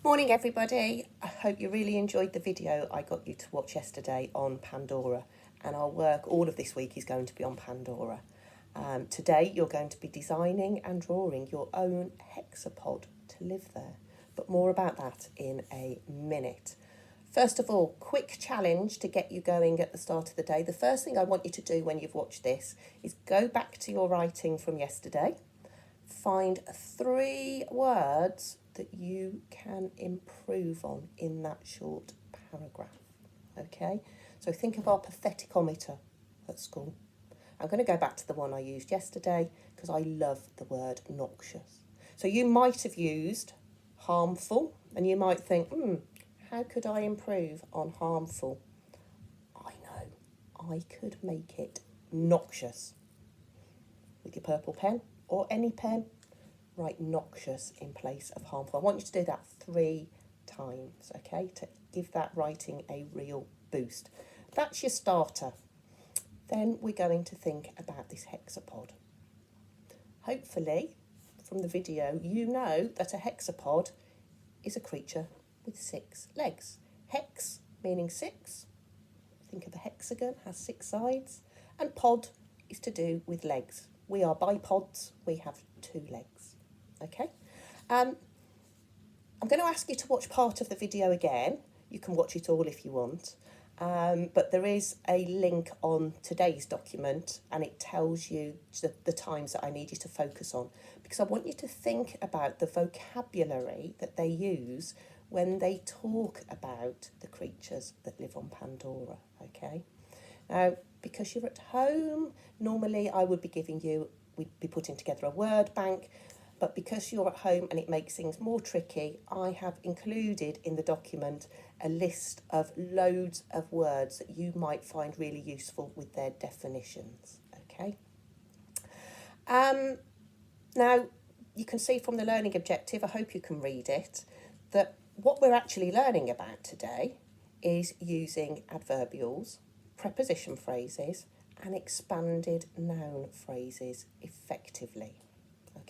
Morning everybody, I hope you really enjoyed the video I got you to watch yesterday on Pandora, and our work all of this week is going to be on Pandora. Today you're going to be designing and drawing your own hexapod to live there, but more about that in a minute. First of all, quick challenge to get you going at the start of the day. The first thing I want you to do when you've watched this is go back to your writing from yesterday, find 3 words that you can improve on in that short paragraph, okay? So think of our patheticometer at school. I'm going to go back to the one I used yesterday because I love the word noxious. So you might have used harmful, and you might think, how could I improve on harmful? I know, I could make it noxious. With your purple pen or any pen, write noxious in place of harmful. I want you to do that 3 times, okay, to give that writing a real boost. That's your starter. Then we're going to think about this hexapod. Hopefully, from the video, you know that a hexapod is a creature with 6 legs. Hex meaning 6. Think of a hexagon, has 6 sides. And pod is to do with legs. We are bipods, we have 2 legs. Okay, I'm going to ask you to watch part of the video again. You can watch it all if you want, but there is a link on today's document and it tells you the times that I need you to focus on, because I want you to think about the vocabulary that they use when they talk about the creatures that live on Pandora, okay? Now, because you're at home, normally I would be we'd be putting together a word bank, but because you're at home and it makes things more tricky, I have included in the document a list of loads of words that you might find really useful with their definitions, okay? Now, you can see from the learning objective, I hope you can read it, that what we're actually learning about today is using adverbials, preposition phrases, and expanded noun phrases effectively.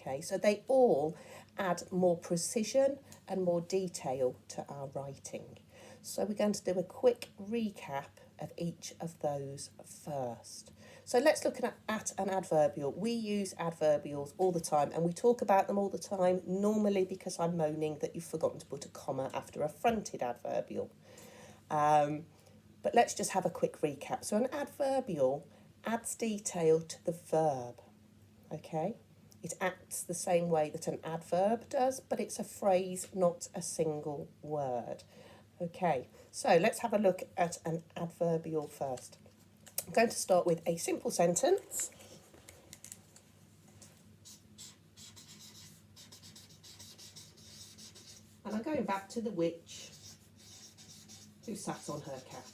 Okay, so they all add more precision and more detail to our writing. So we're going to do a quick recap of each of those first. So let's look at an adverbial. We use adverbials all the time and we talk about them all the time, normally because I'm moaning that you've forgotten to put a comma after a fronted adverbial. But let's just have a quick recap. So an adverbial adds detail to the verb, okay? It acts the same way that an adverb does, but it's a phrase, not a single word. Okay, so let's have a look at an adverbial first. I'm going to start with a simple sentence. And I'm going back to the witch who sat on her cat.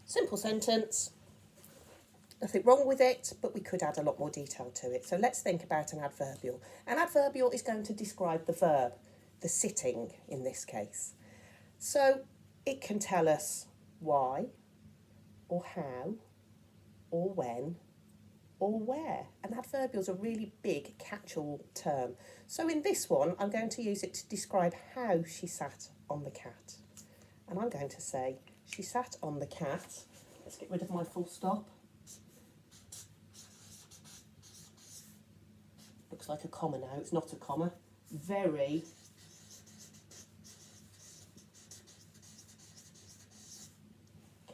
Simple sentence. Nothing wrong with it, but we could add a lot more detail to it. So let's think about an adverbial. An adverbial is going to describe the verb, the sitting in this case. So it can tell us why, or how, or when, or where. An adverbial is a really big catch-all term. So in this one, I'm going to use it to describe how she sat on the cat. And I'm going to say, she sat on the cat. Let's get rid of my full stop. Looks like a comma now, it's not a comma. Very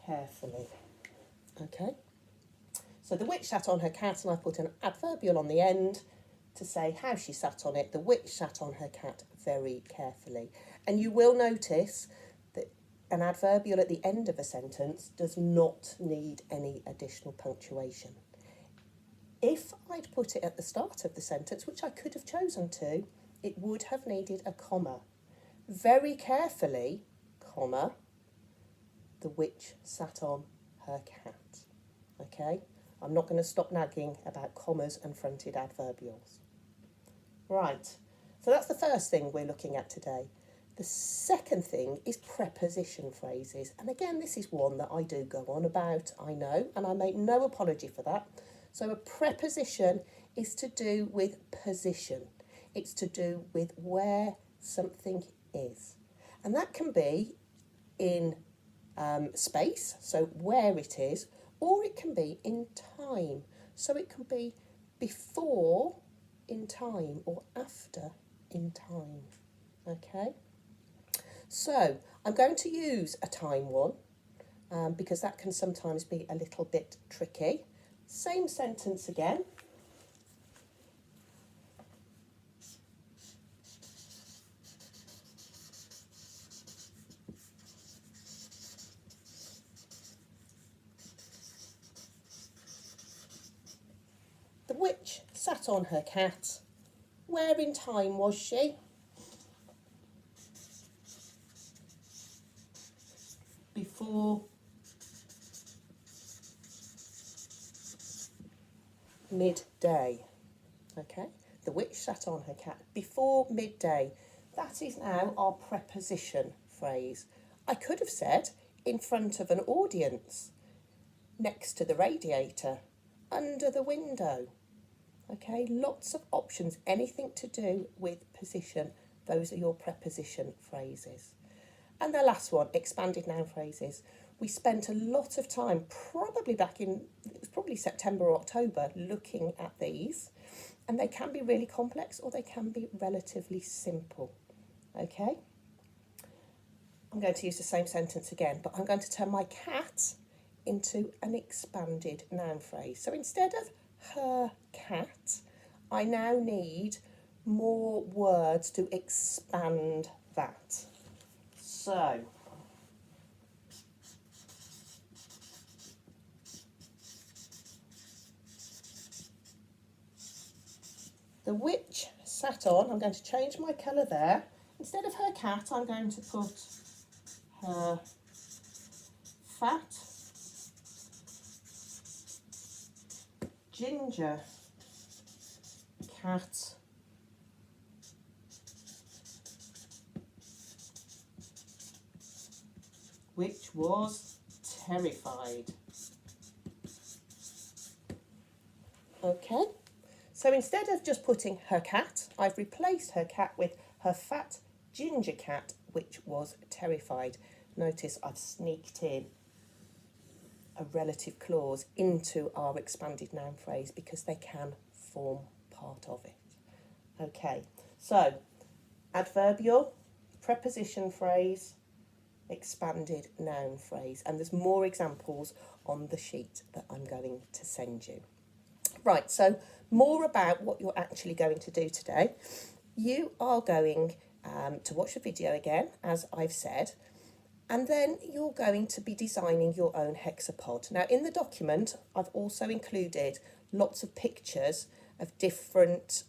carefully. Okay, so the witch sat on her cat, and I put an adverbial on the end to say how she sat on it. The witch sat on her cat very carefully. And you will notice that an adverbial at the end of a sentence does not need any additional punctuation. If I'd put it at the start of the sentence, which I could have chosen to, it would have needed a comma. Very carefully, comma, the witch sat on her cat. Okay? I'm not going to stop nagging about commas and fronted adverbials. Right, so that's the first thing we're looking at today. The second thing is preposition phrases. And again, this is one that I do go on about, I know, and I make no apology for that. So a preposition is to do with position. It's to do with where something is. And that can be in space, so where it is, or it can be in time. So it can be before in time or after in time. Okay? So I'm going to use a time one because that can sometimes be a little bit tricky. Same sentence again. The witch sat on her cat. Where in time was she? Before midday. Okay, the witch sat on her cat before midday. That is now our preposition phrase. I could have said in front of an audience, next to the radiator, under the window. Okay, lots of options, anything to do with position. Those are your preposition phrases. And the last one, expanded noun phrases. We spent a lot of time, probably back in, it was probably September or October, looking at these. And they can be really complex or they can be relatively simple. Okay? I'm going to use the same sentence again, but I'm going to turn my cat into an expanded noun phrase. So instead of her cat, I now need more words to expand that. So, the witch sat on, I'm going to change my colour there. Instead of her cat, I'm going to put her fat ginger cat which was terrified. Okay, so instead of just putting her cat, I've replaced her cat with her fat ginger cat which was terrified. Notice I've sneaked in a relative clause into our expanded noun phrase because they can form part of it. Okay, so adverbial, preposition phrase, expanded noun phrase, and there's more examples on the sheet that I'm going to send you. Right, so more about what you're actually going to do today. You are going to watch the video again, as I've said, and then you're going to be designing your own hexapod. Now, in the document, I've also included lots of pictures of different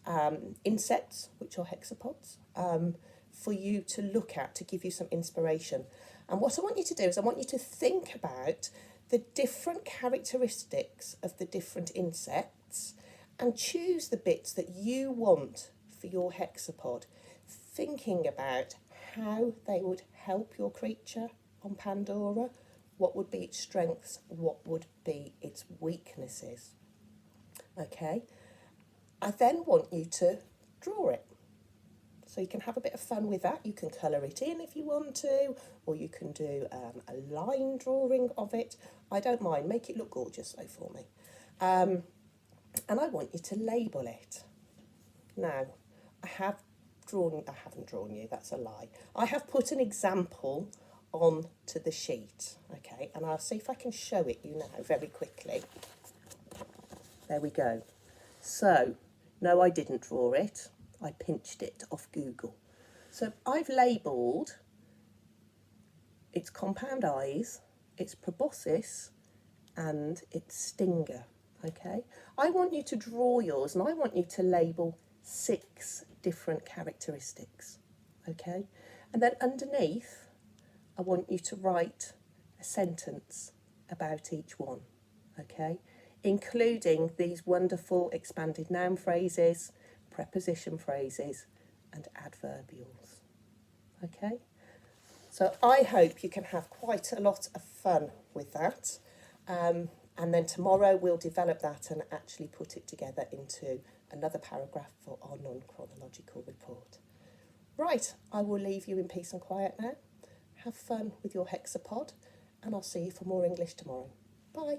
insects, which are hexapods, for you to look at to give you some inspiration. And what I want you to do is I want you to think about the different characteristics of the different insects and choose the bits that you want for your hexapod, thinking about how they would help your creature on Pandora, what would be its strengths, what would be its weaknesses. Okay, I then want you to draw it. So you can have a bit of fun with that. You can colour it in if you want to, or you can do a line drawing of it. I don't mind, make it look gorgeous though for me. And I want you to label it. Now, I haven't drawn you, that's a lie. I have put an example onto the sheet, okay, and I'll see if I can show it you now very quickly. There we go. So, no, I didn't draw it. I pinched it off Google. So I've labelled its compound eyes, its proboscis, and its stinger, okay? I want you to draw yours and I want you to label 6 different characteristics, okay? And then underneath, I want you to write a sentence about each one, okay? Including these wonderful expanded noun phrases, preposition phrases, and adverbials, okay? So I hope you can have quite a lot of fun with that. And then tomorrow we'll develop that and actually put it together into another paragraph for our non-chronological report. Right, I will leave you in peace and quiet now. Have fun with your Hexapod, and I'll see you for more English tomorrow. Bye.